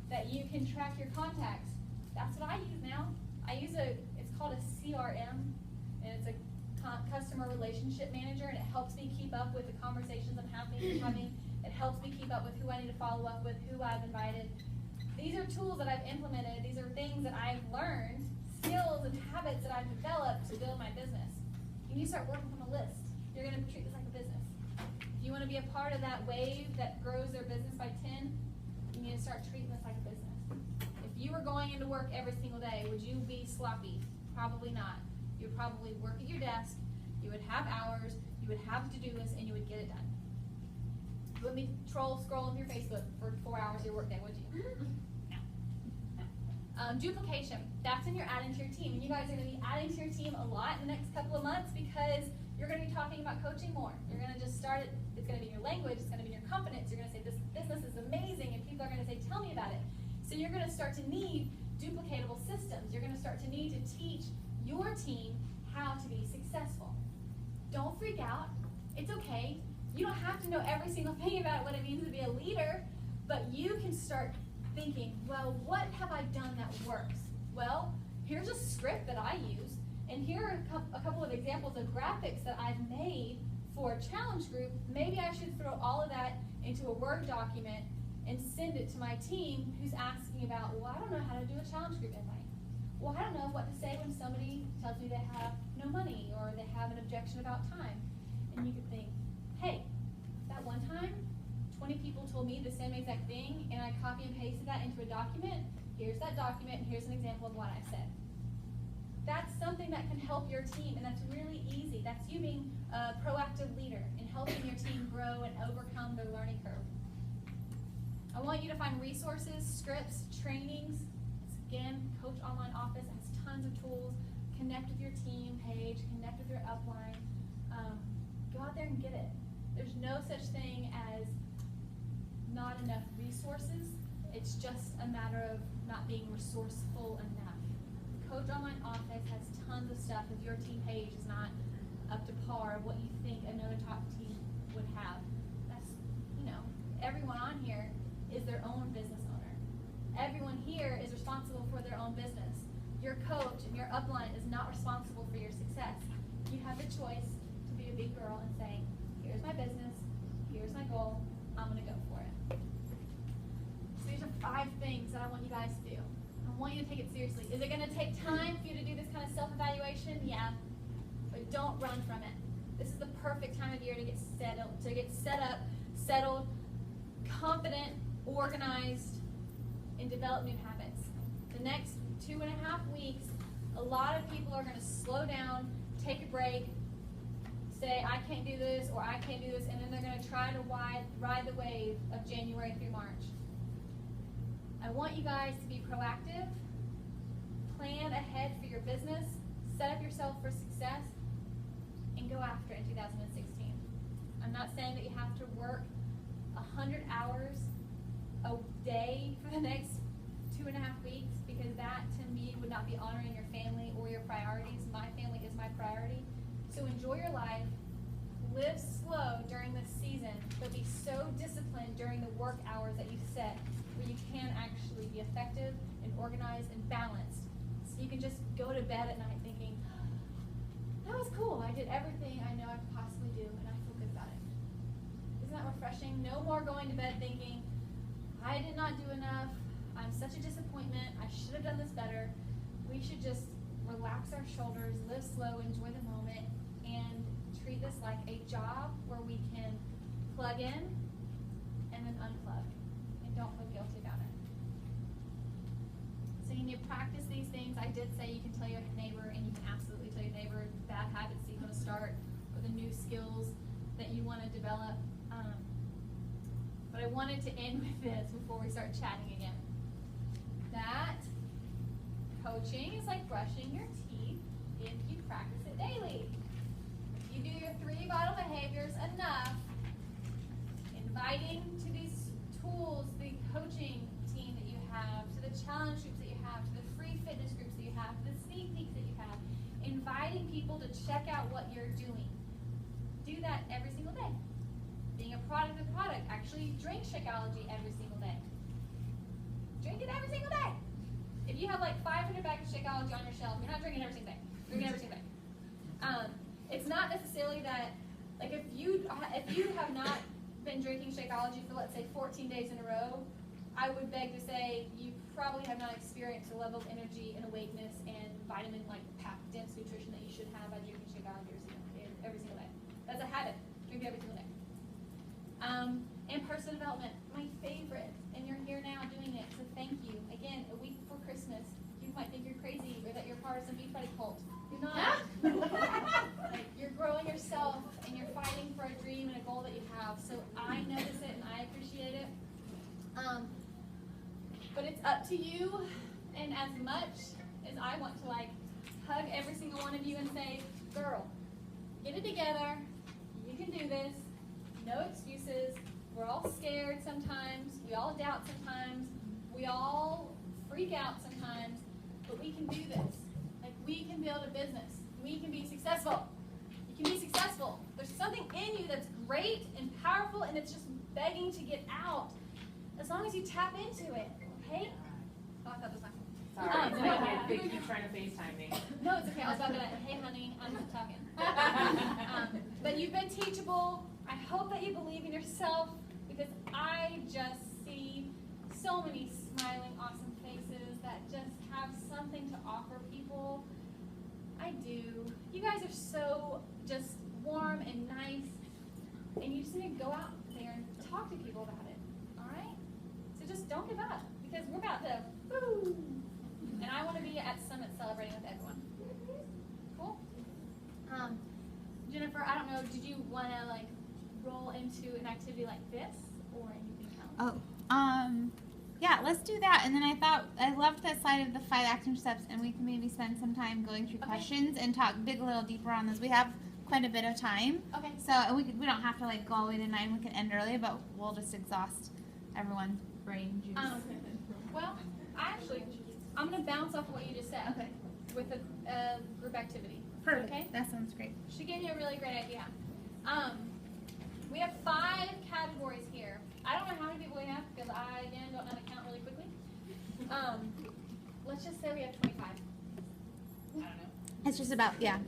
that you can track your contacts, that's what I use now. I use it's called a CRM, and it's a customer relationship manager, and it helps me keep up with the conversations I'm having. It helps me keep up with who I need to follow up with, who I've invited. These are tools that I've implemented. These are things that I've learned, skills and habits that I've developed to build my business. You need to start working from a list. You're going to treat this like a business. If you want to be a part of that wave that grows their business by 10, you need to start treating this like a business. If you were going into work every single day, would you be sloppy? Probably not. You would probably work at your desk, you would have hours, you would have to-do lists, and you would get it done. You wouldn't be scrolling through Facebook for 4 hours of your workday, would you? No. Duplication, that's when you're adding to your team. And you guys are going to be adding to your team a lot in the next couple of months because you're going to be talking about coaching more. You're going to just start it. It's going to be in your language. It's going to be in your confidence. You're going to say, this business is amazing, and people are going to say, tell me about it. So you're going to start to need duplicatable systems. You're going to start to need to teach your team how to be successful. Don't freak out. It's okay. You don't have to know every single thing about what it means to be a leader, but you can start thinking, well, what have I done that works? Well, here's a script that I use, and here are a couple of examples of graphics that I've made for a challenge group. Maybe I should throw all of that into a Word document and send it to my team who's asking about, well, I don't know how to do a challenge group invite. Well, I don't know what to say when somebody tells me they have no money or they have an objection about time. And you could think, hey, that one time, 20 people told me the same exact thing, and I copy and pasted that into a document. Here's that document, and here's an example of what I said. That's something that can help your team, and that's really easy. That's you being a proactive leader and helping your team grow and overcome their learning curve. I want you to find resources, scripts, trainings. Again, Coach Online Office has tons of tools. Connect with your team page, connect with your upline. Go out there and get it. There's no such thing as not enough resources. It's just a matter of not being resourceful enough. Coach Online Office has tons of stuff if your team page is not up to par of what you think another top team would have. That's, everyone on here is their own business owner. Everyone here is responsible for their own business. Your coach and your upline is not responsible for your success. You have the choice to be a big girl and say, here's my business, here's my goal, I'm going to go for it. So these are 5 things that I want you guys to do. I want you to take it seriously. Is it going to take time for you to do this kind of self-evaluation? Yeah, but don't run from it. This is the perfect time of year to get set up, settled, confident, organized, and develop new habits. The next 2.5 weeks, a lot of people are going to slow down, take a break, say, I can't do this, or I can't do this, and then they're going to try to ride the wave of January through March. I want you guys to be proactive, plan ahead for your business, set up yourself for success, and go after it in 2016. I'm not saying that you have to work 100 hours a day for the next 2.5 weeks, because that, to me, would not be honoring your family or your priorities. My family is my priority. So enjoy your life, live slow during this season, but be so disciplined during the work hours that you set, where you can actually be effective and organized and balanced. So you can just go to bed at night thinking, that was cool, I did everything I know I could possibly do, and I feel good about it. Isn't that refreshing? No more going to bed thinking, I did not do enough, I'm such a disappointment, I should have done this better. We should just relax our shoulders, live slow, enjoy the moment, and treat this like a job where we can plug in and then unplug, and don't feel guilty about it. So when you practice these things, I did say you can tell your neighbor, and you can absolutely tell your neighbor bad habits that you want to start, or the new skills that you want to develop. But I wanted to end with this before we start chatting again. That coaching is like brushing your teeth. if you practice it daily. If you do your 3 vital behaviors enough, inviting to these tools, the coaching team that you have, to the challenge groups that you have, to the free fitness groups that you have, to the sneak peeks that you have, inviting people to check out what you're doing. Do that every single day. Being a product of the product. Actually drink Shakeology every single day. Drink it every single day. If you have like 500 bags of Shakeology on your shelf, you're not drinking it every single day. Drink it every single day. It's not necessarily that, like if you have not been drinking Shakeology for, let's say, 14 days in a row, I would beg to say you probably have not experienced the level of energy and awakeness and vitamin, like packed dense nutrition that you should have by drinking Shakeology every single day. That's a habit. Drink it every single day. And personal development, my favorite. And you're here now doing it, so thank you. Again, a week before Christmas, you might think you're crazy or that you're part of some Beachbody cult. You're not. Like, you're growing yourself and you're fighting for a dream and a goal that you have. So I notice it and I appreciate it. But it's up to you, and as much as I want to like hug every single one of you and say, girl, get it together, you can do this, no excuses, we're all scared sometimes, we all doubt sometimes, we all freak out sometimes, but we can do this. Like, we can build a business, we can be successful. You can be successful. There's something in you that's great and powerful and it's just begging to get out. As long as you tap into it, okay? Oh, I thought that was my phone. Sorry, they keep trying to FaceTime me. No, it's okay. I was about to be like, hey, honey, I'm not talking. But you've been teachable. I hope that you believe in yourself because I just see so many smiling, awesome faces that just have something to offer people. I do. You guys are so just warm and nice, and you just need to go out there and talk to people about it. All right? So just don't give up because we're about to woo. And I want to be at Summit celebrating with everyone. Cool? Jennifer, I don't know, did you want to like roll into an activity like this or anything else? Yeah, let's do that. And then I loved that slide of the 5 action steps, and we can maybe spend some time going through questions and dig a little deeper on those. We have quite a bit of time. Okay. So we don't have to like go all the way to 9. We can end early, but we'll just exhaust everyone's brain juice. Well, I'm going to bounce off what you just said. Okay. With a group activity. Perfect. Okay? That sounds great. She gave you a really great idea. We have 5 categories here. I don't know how many people we have because I, again, don't know how to count really quickly. Let's just say we have 25. I don't know. It's just about, yeah.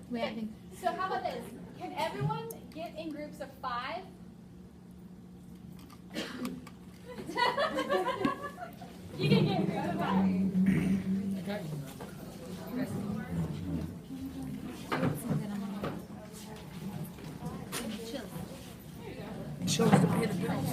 So how about this? Can everyone get in groups of 5? You can get in groups of 5. Shows the pay the bills.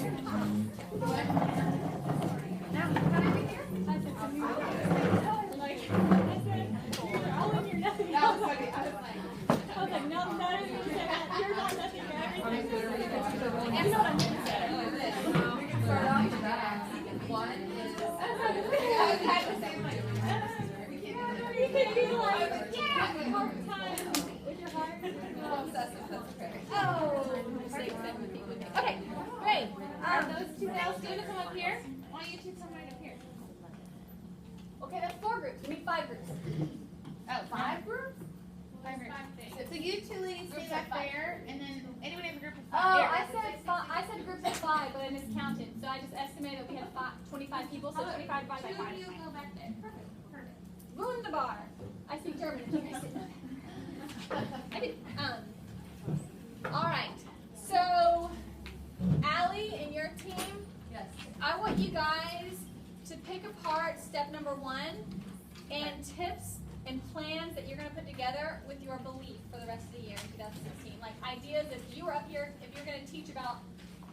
Okay, great. Those 2 male students come up here. Why don't you 2 come right up here? Okay, that's 4 groups. We need 5 groups. Oh, 5 groups? 5 groups. So you 2 ladies stay back there, and then anybody have a group of 5? Oh, I said groups of 5, but I miscounted. So I just estimated that we had 25 people, so 25 divided by 5. 2 of you go back there. Perfect. Wunderbar. I speak German. I did. All right. So, Allie and your team, yes. I want you guys to pick apart step number 1 and tips and plans that you're going to put together with your belief for the rest of the year in 2016. Like ideas, if you were up here, if you're going to teach about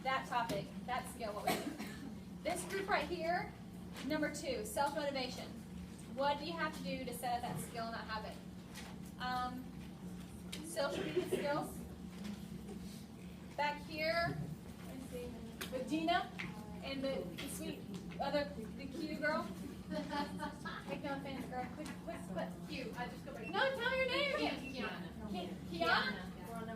that topic, that skill, what would you do? This group right here, number 2, self-motivation. What do you have to do to set up that skill and that habit? Social media skills. Back here, let's see, with Gina and the sweet the cute girl. Take no offense, girl. Quick. Cute. I just go back. No, tell me your name again. Kiana?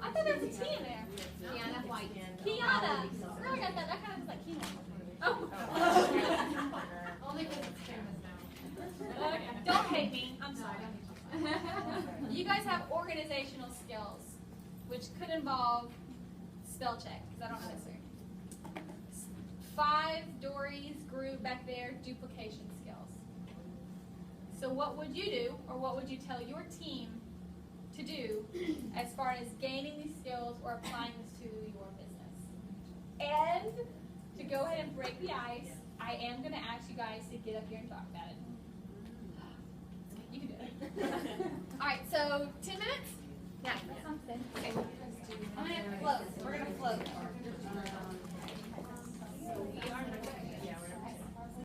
I thought there was a T in there. Kiana White. Kiana. Girl, I got that. That kind of was like Kiana. Oh. Only because it's famous now. Okay. Don't hate me. I'm sorry. You guys have organizational skills, which could involve spell check, because I don't know this word. 5 Dory's group back there, duplication skills. So what would you do, or what would you tell your team to do as far as gaining these skills or applying this to your business? And to go ahead and break the ice, I am going to ask you guys to get up here and talk about it. You can do it. All right, so 10 minutes? Yeah, that sounds good. Okay. I'm going to float. We're going to float.